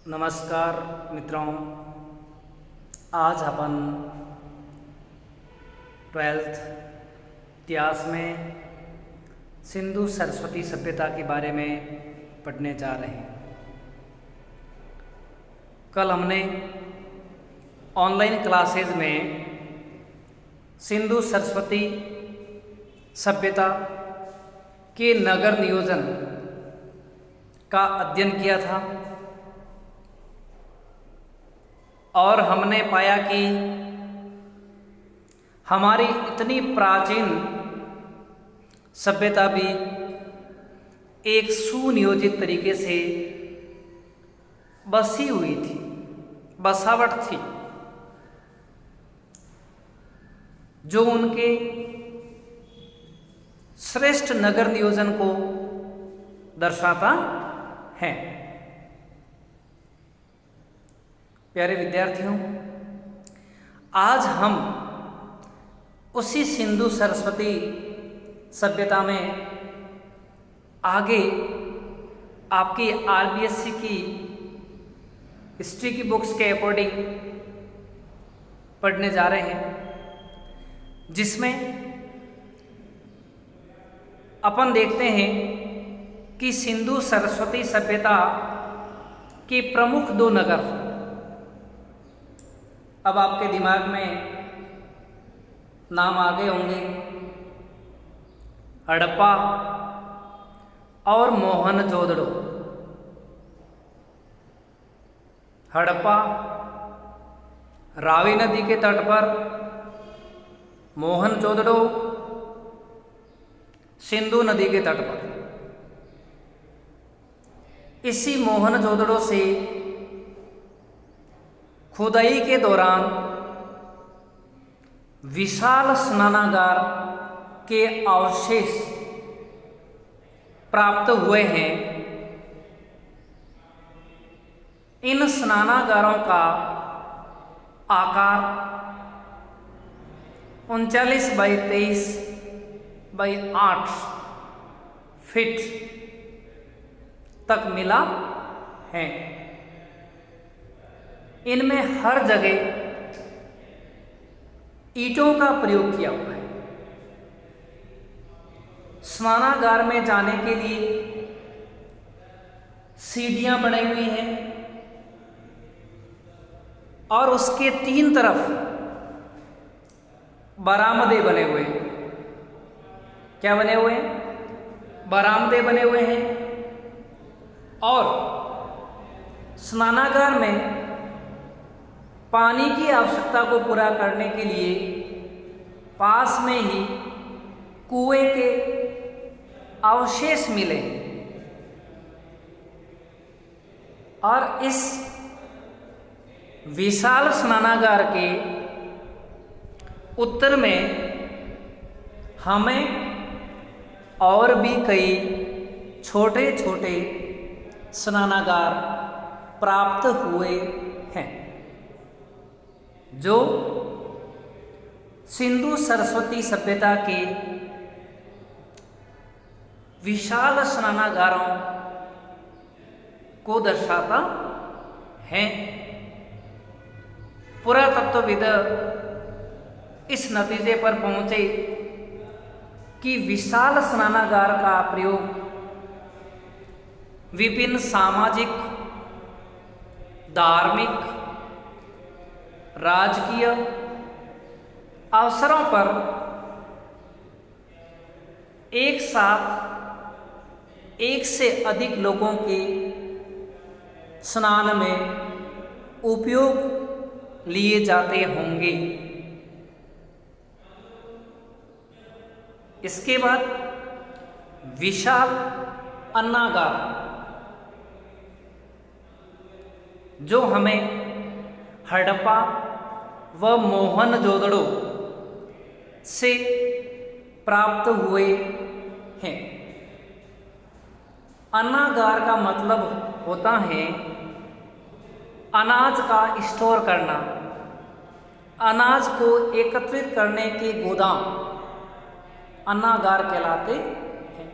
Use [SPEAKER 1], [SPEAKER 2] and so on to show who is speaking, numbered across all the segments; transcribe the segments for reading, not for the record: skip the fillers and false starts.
[SPEAKER 1] नमस्कार मित्रों, आज अपन 12th इतिहास में सिंधु सरस्वती सभ्यता के बारे में पढ़ने जा रहे हैं। कल हमने ऑनलाइन क्लासेस में सिंधु सरस्वती सभ्यता के नगर नियोजन का अध्ययन किया था और हमने पाया कि हमारी इतनी प्राचीन सभ्यता भी एक सुनियोजित तरीके से बसी हुई थी, बसावट थी, जो उनके श्रेष्ठ नगर नियोजन को दर्शाता है। प्यारे विद्यार्थियों, आज हम उसी सिंधु सरस्वती सभ्यता में आगे आपकी आरबीएससी की हिस्ट्री की बुक्स के अकॉर्डिंग पढ़ने जा रहे हैं, जिसमें अपन देखते हैं कि सिंधु सरस्वती सभ्यता के प्रमुख दो नगर अब आपके दिमाग में नाम आ गए होंगे, हड़प्पा और मोहनजोदड़ो। हड़प्पा रावी नदी के तट पर, मोहनजोदड़ो सिंधु नदी के तट पर। इसी मोहनजोदड़ो से खुदाई के दौरान विशाल स्नानागार के अवशेष प्राप्त हुए हैं। इन स्नानागारों का आकार 39 बाई 23 बाई 8 फीट तक मिला है। इनमें हर जगह ईंटों का प्रयोग किया हुआ है। स्नानागार में जाने के लिए सीढ़ियां बनाई हुई हैं और उसके 3 तरफ बरामदे बने हुए हैं। क्या बने हुए हैं? बरामदे बने हुए हैं। और स्नानागार में पानी की आवश्यकता को पूरा करने के लिए पास में ही कुएं के अवशेष मिले और इस विशाल स्नानागार के उत्तर में हमें और भी कई छोटे छोटे स्नानागार प्राप्त हुए हैं, जो सिंधु सरस्वती सभ्यता के विशाल स्नानागारों को दर्शाता है। पुरातत्वविद इस नतीजे पर पहुंचे कि विशाल स्नानागार का प्रयोग विभिन्न सामाजिक, धार्मिक, राजकीय अवसरों पर एक साथ एक से अधिक लोगों के स्नान में उपयोग लिए जाते होंगे। इसके बाद विशाल अन्नागार, जो हमें हड़प्पा व मोहनजोदड़ो से प्राप्त हुए हैं। अन्नागार का मतलब होता है अनाज का स्टोर करना, अनाज को एकत्रित करने के गोदाम अन्नागार कहलाते हैं।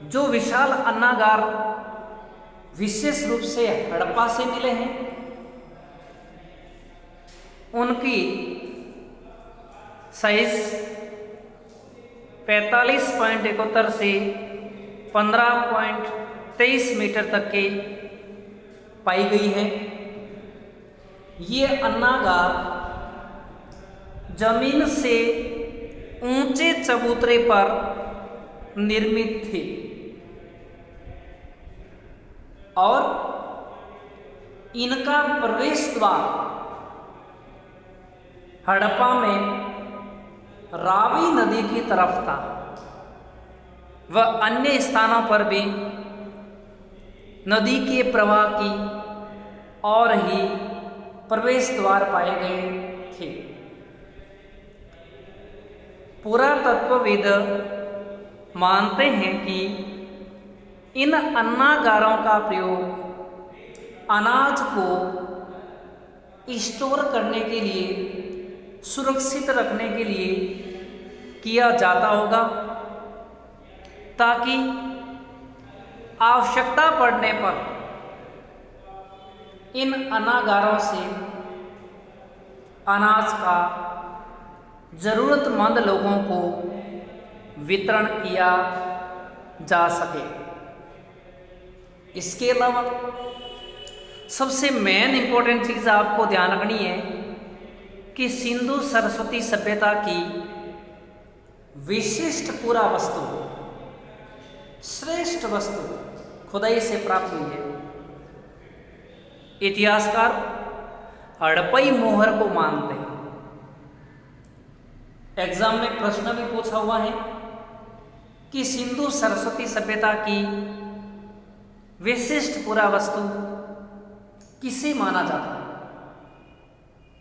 [SPEAKER 1] जो विशाल अन्नागार विशेष रूप से हड़प्पा से मिले हैं। उनकी साइज 45.71 से 15.23 मीटर तक के पाई गई है। ये अन्नागार जमीन से ऊंचे चबूतरे पर निर्मित थे और इनका प्रवेश द्वार हड़प्पा में रावी नदी की तरफ था। वह अन्य स्थानों पर भी नदी के प्रवाह की और ही प्रवेश द्वार पाए गए थे। पुरातत्वविद मानते हैं कि इन अन्नागारों का प्रयोग अनाज को स्टोर करने के लिए, सुरक्षित रखने के लिए किया जाता होगा, ताकि आवश्यकता पड़ने पर इन अन्नागारों से अनाज का जरूरतमंद लोगों को वितरण किया जा सके। इसके अलावा सबसे मेन इंपॉर्टेंट चीज़ आपको ध्यान रखनी है कि सिंधु सरस्वती सभ्यता की विशिष्ट पुरावस्तु, श्रेष्ठ वस्तु खुदाई से प्राप्त हुई है। इतिहासकार हड़प्पई मोहर को मानते हैं। एग्जाम में प्रश्न भी पूछा हुआ है कि सिंधु सरस्वती सभ्यता की विशिष्ट पुरावस्तु किसे माना जाता है,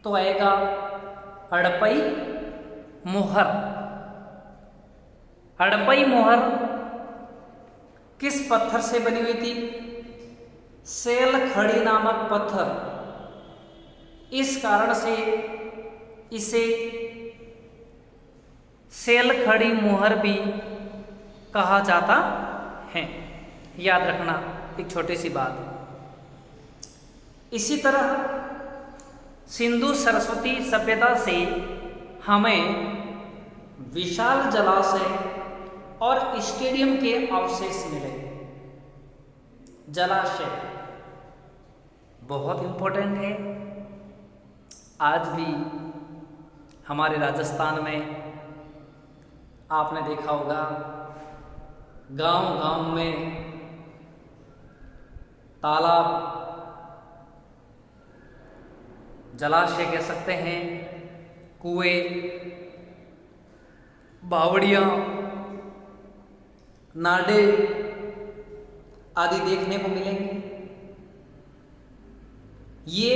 [SPEAKER 1] तो आएगा हड़प्पई मोहर। हड़प्पई मोहर किस पत्थर से बनी हुई थी? सेल खड़ी नामक पत्थर। इस कारण से इसे सेल खड़ी मोहर भी कहा जाता है। याद रखना एक छोटी सी बात। इसी तरह सिंधु सरस्वती सभ्यता से हमें विशाल जलाशय और स्टेडियम के अवशेष मिले। जलाशय बहुत इंपॉर्टेंट है। आज भी हमारे राजस्थान में आपने देखा होगा, गांव-गांव में तालाब, जलाशय कह सकते हैं, कुएं, बावड़ियाँ, नाडे आदि देखने को मिलेंगे। ये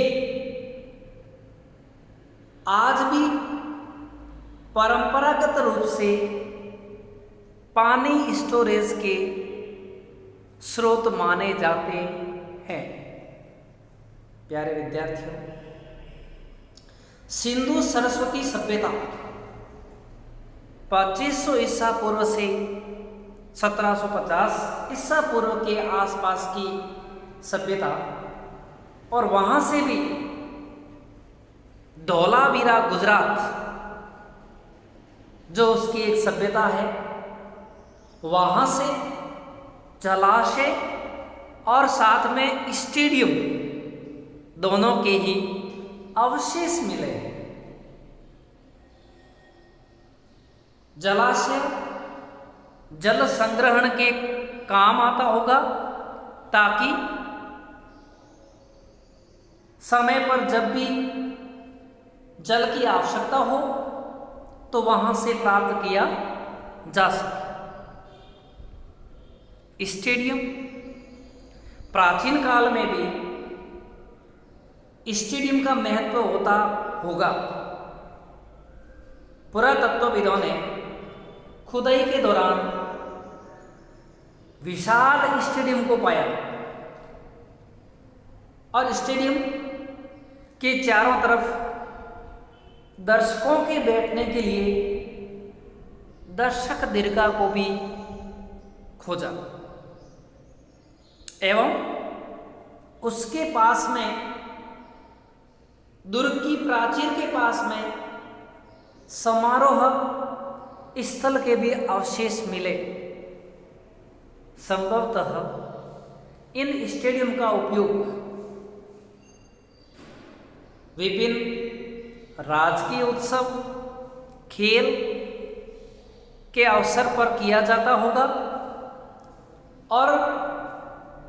[SPEAKER 1] आज भी परंपरागत रूप से पानी स्टोरेज के स्रोत माने जाते हैं। प्यारे विद्यार्थियों, सिंधु सरस्वती सभ्यता 2500 ईसा पूर्व से 1750 ईसा पूर्व के आसपास की सभ्यता, और वहां से भी धौलावीरा गुजरात जो उसकी एक सभ्यता है, वहां से जलाशय और साथ में स्टेडियम दोनों के ही अवशेष मिले। जलाशय जल संग्रहण के काम आता होगा, ताकि समय पर जब भी जल की आवश्यकता हो तो वहां से प्राप्त किया जा सके। स्टेडियम, प्राचीन काल में भी स्टेडियम का महत्व होता होगा। पुरातत्वविदों ने खुदाई के दौरान विशाल स्टेडियम को पाया और स्टेडियम के चारों तरफ दर्शकों के बैठने के लिए दर्शक दीर्घा को भी खोजा एवं उसके पास में, दुर्ग की प्राचीर के पास में समारोह स्थल के भी अवशेष मिले। संभवतः इन स्टेडियम का उपयोग विभिन्न राजकीय उत्सव, खेल के अवसर पर किया जाता होगा और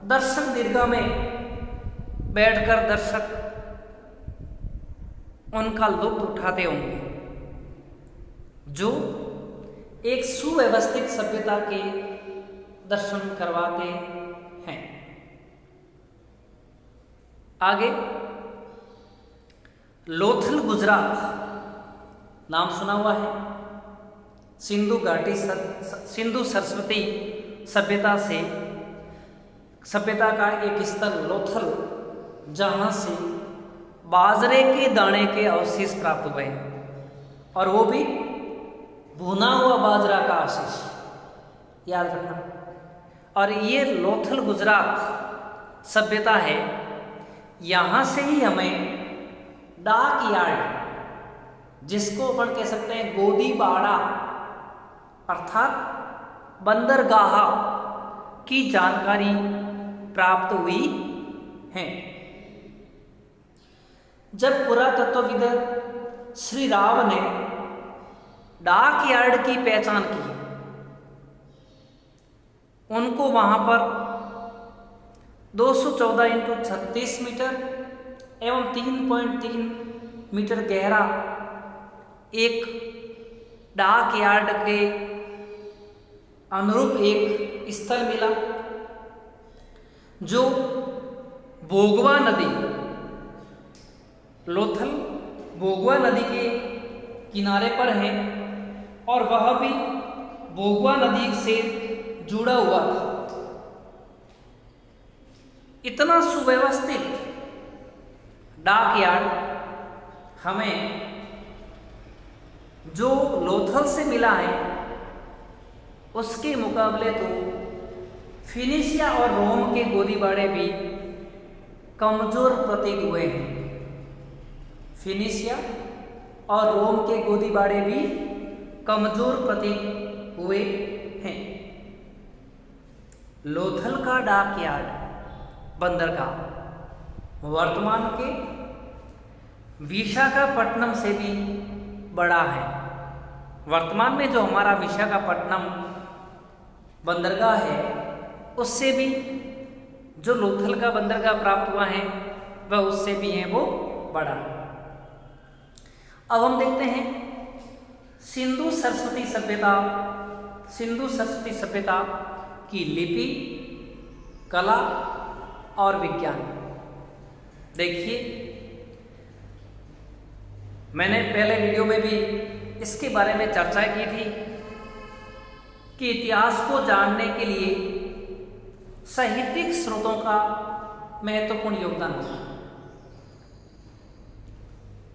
[SPEAKER 1] दर्शक दीर्घा में बैठकर दर्शक उनका लुत्फ उठाते होंगे, जो एक सुव्यवस्थित सभ्यता के दर्शन करवाते हैं। आगे लोथल गुजरात नाम सुना हुआ है। सिंधु घाटी सिंधु सरस्वती सभ्यता का एक स्थल लोथल, जहां से बाजरे के दाने के अवशेष प्राप्त हुए और वो भी भुना हुआ बाजरा का अवशेष, याद रखना। और ये लोथल गुजरात सभ्यता है, यहाँ से ही हमें डाक यार्ड, जिसको अपन कह सकते हैं गोदी बाड़ा अर्थात बंदरगाह की जानकारी प्राप्त हुई है। जब पुरातत्वविद श्री राव ने डाक यार्ड की पहचान की, उनको वहां पर 214 × 36 मीटर एवं 3.3 मीटर गहरा एक डाक यार्ड के अनुरूप एक स्थल मिला, जो भोगवा नदी, लोथल भोगवा नदी के किनारे पर है और वह भी भोगवा नदी से जुड़ा हुआ था। इतना सुव्यवस्थित डाक यार्ड हमें जो लोथल से मिला है, उसके मुकाबले तो फिनिशिया और रोम के गोदीबाड़े भी कमजोर प्रतीत हुए हैं। फिनिशिया और रोम के गोदीबाड़े भी कमजोर प्रतीत हुए हैं। लोथल का डाक यार्ड बंदरगाह वर्तमान के विशाखापट्टनम से भी बड़ा है। वर्तमान में जो हमारा विशाखापट्टनम बंदरगाह है, उससे भी जो लोथल का बंदरगाह प्राप्त हुआ है, वह उससे भी है वो बड़ा। अब हम देखते हैं सिंधु सरस्वती सभ्यता की लिपि, कला और विज्ञान। देखिए, मैंने पहले वीडियो में भी इसके बारे में चर्चा की थी कि इतिहास को जानने के लिए साहित्यिक स्रोतों का महत्वपूर्ण योगदान होगा।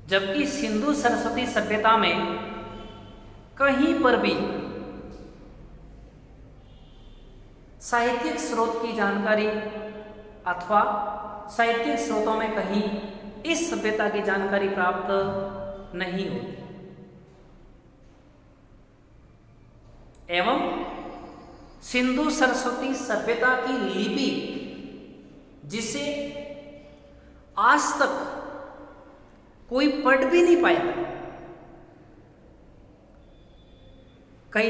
[SPEAKER 1] जबकि सिंधु सरस्वती सभ्यता में कहीं पर भी साहित्यिक स्रोत की जानकारी अथवा साहित्यिक स्रोतों में कहीं इस सभ्यता की जानकारी प्राप्त नहीं होती। एवं सिंधु सरस्वती सभ्यता की लिपि, जिसे आज तक कोई पढ़ भी नहीं पाया। कई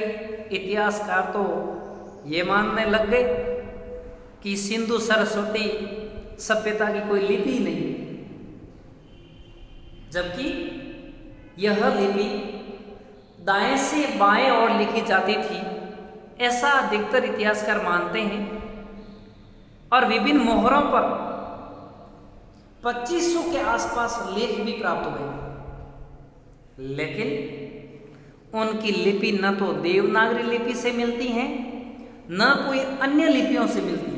[SPEAKER 1] इतिहासकार तो ये मानने लग गए कि सिंधु सरस्वती सभ्यता की कोई लिपि नहीं, जबकि यह लिपि दाएं से बाएं ओर लिखी जाती थी, ऐसा अधिकतर इतिहासकार मानते हैं। और विभिन्न मोहरों पर 2500 के आसपास लेख भी प्राप्त हुए, लेकिन उनकी लिपि न तो देवनागरी लिपि से मिलती है, न कोई अन्य लिपियों से मिलती है।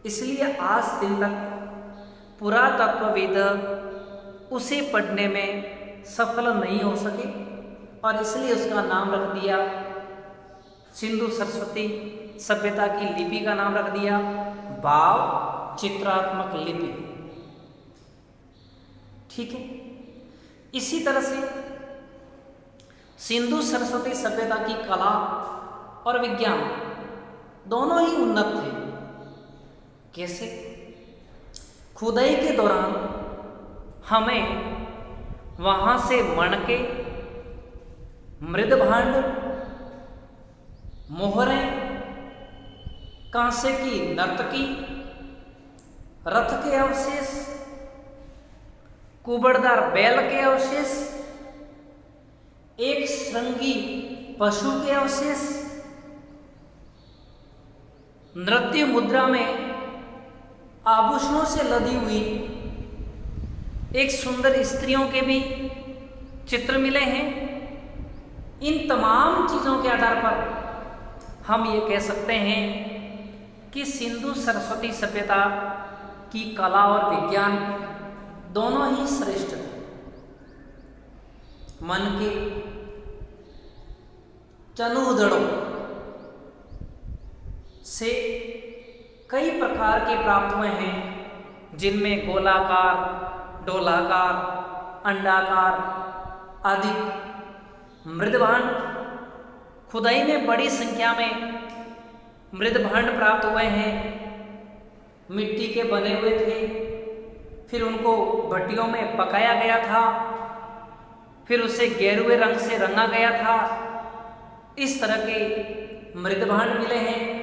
[SPEAKER 1] इसलिए आज दिन तक पुरातत्वविद उसे पढ़ने में सफल नहीं हो सके और इसलिए उसका नाम रख दिया, सिंधु सरस्वती सभ्यता की लिपि का नाम रख दिया वाव चित्रात्मक लिपि। ठीक है, इसी तरह से सिंधु सरस्वती सभ्यता की कला और विज्ञान दोनों ही उन्नत थे। कैसे? खुदाई के दौरान हमें वहां से मणके, मृदभांड, मोहरें, कांसे की नर्तकी, रथ के अवशेष, कुबड़दार बैल के अवशेष, एक श्रृंगी पशु के अवशेष, नृत्य मुद्रा में आभूषणों से लदी हुई एक सुंदर स्त्रियों के भी चित्र मिले हैं। इन तमाम चीजों के आधार पर हम ये कह सकते हैं कि सिंधु सरस्वती सभ्यता की कला और विज्ञान दोनों ही श्रेष्ठ थे। मन के चनुदड़ों से कई प्रकार के प्राप्त हुए हैं, जिनमें गोलाकार, डोलाकार, अंडाकार आदि। मृदभांड, खुदाई में बड़ी संख्या में मृदभांड प्राप्त हुए हैं, मिट्टी के बने हुए थे, फिर उनको भट्टियों में पकाया गया था, फिर उसे गेरुए रंग से रंगा गया था। इस तरह के मृदभांड मिले हैं।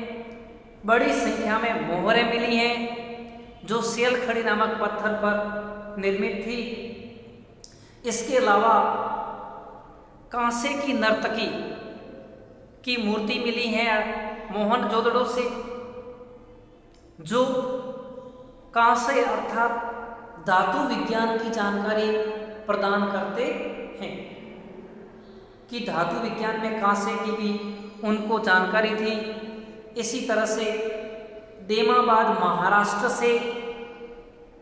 [SPEAKER 1] बड़ी संख्या में मोहरें मिली हैं जो सेलखड़ी नामक पत्थर पर निर्मित थी। इसके अलावा कांसे की नर्तकी की मूर्ति मिली है मोहनजोदड़ो से, जो कांसे अर्थात धातु विज्ञान की जानकारी प्रदान करते हैं कि धातु विज्ञान में कांसे की भी उनको जानकारी थी। इसी तरह से देमाबाद महाराष्ट्र से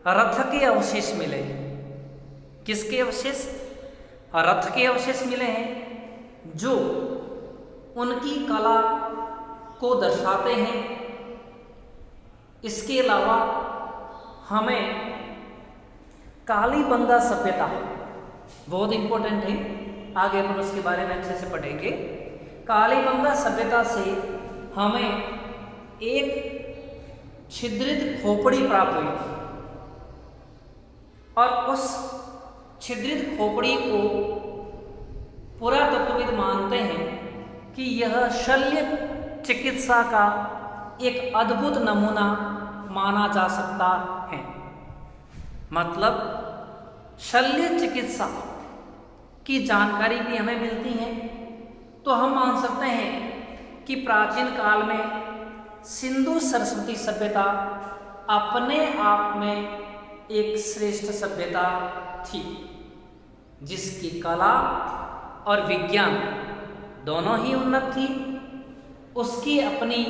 [SPEAKER 1] रथ के अवशेष मिले। किसके अवशेष? रथ के अवशेष मिले हैं जो उनकी कला को दर्शाते हैं। इसके अलावा हमें कालीबंगा सभ्यता बहुत इंपॉर्टेंट है, आगे अपन उसके बारे में अच्छे से पढ़ेंगे। कालीबंगा सभ्यता से हमें एक छिद्रित खोपड़ी प्राप्त हुई थी और उस छिद्रित खोपड़ी को पुरातत्वविद मानते हैं कि यह शल्य चिकित्सा का एक अद्भुत नमूना माना जा सकता है। मतलब शल्य चिकित्सा की जानकारी भी हमें मिलती है, तो हम मान सकते हैं कि प्राचीन काल में सिंधु सरस्वती सभ्यता अपने आप में एक श्रेष्ठ सभ्यता थी, जिसकी कला और विज्ञान दोनों ही उन्नत थी। उसकी अपनी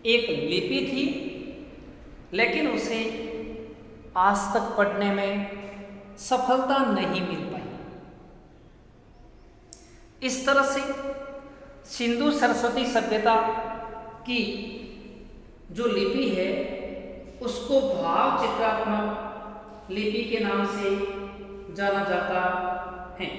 [SPEAKER 1] एक लिपि थी, लेकिन उसे आज तक पढ़ने में सफलता नहीं मिल पाई। इस तरह से सिंधु सरस्वती सभ्यता की जो लिपि है उसको भाव चित्रात्मक लिपि के नाम से जाना जाता है।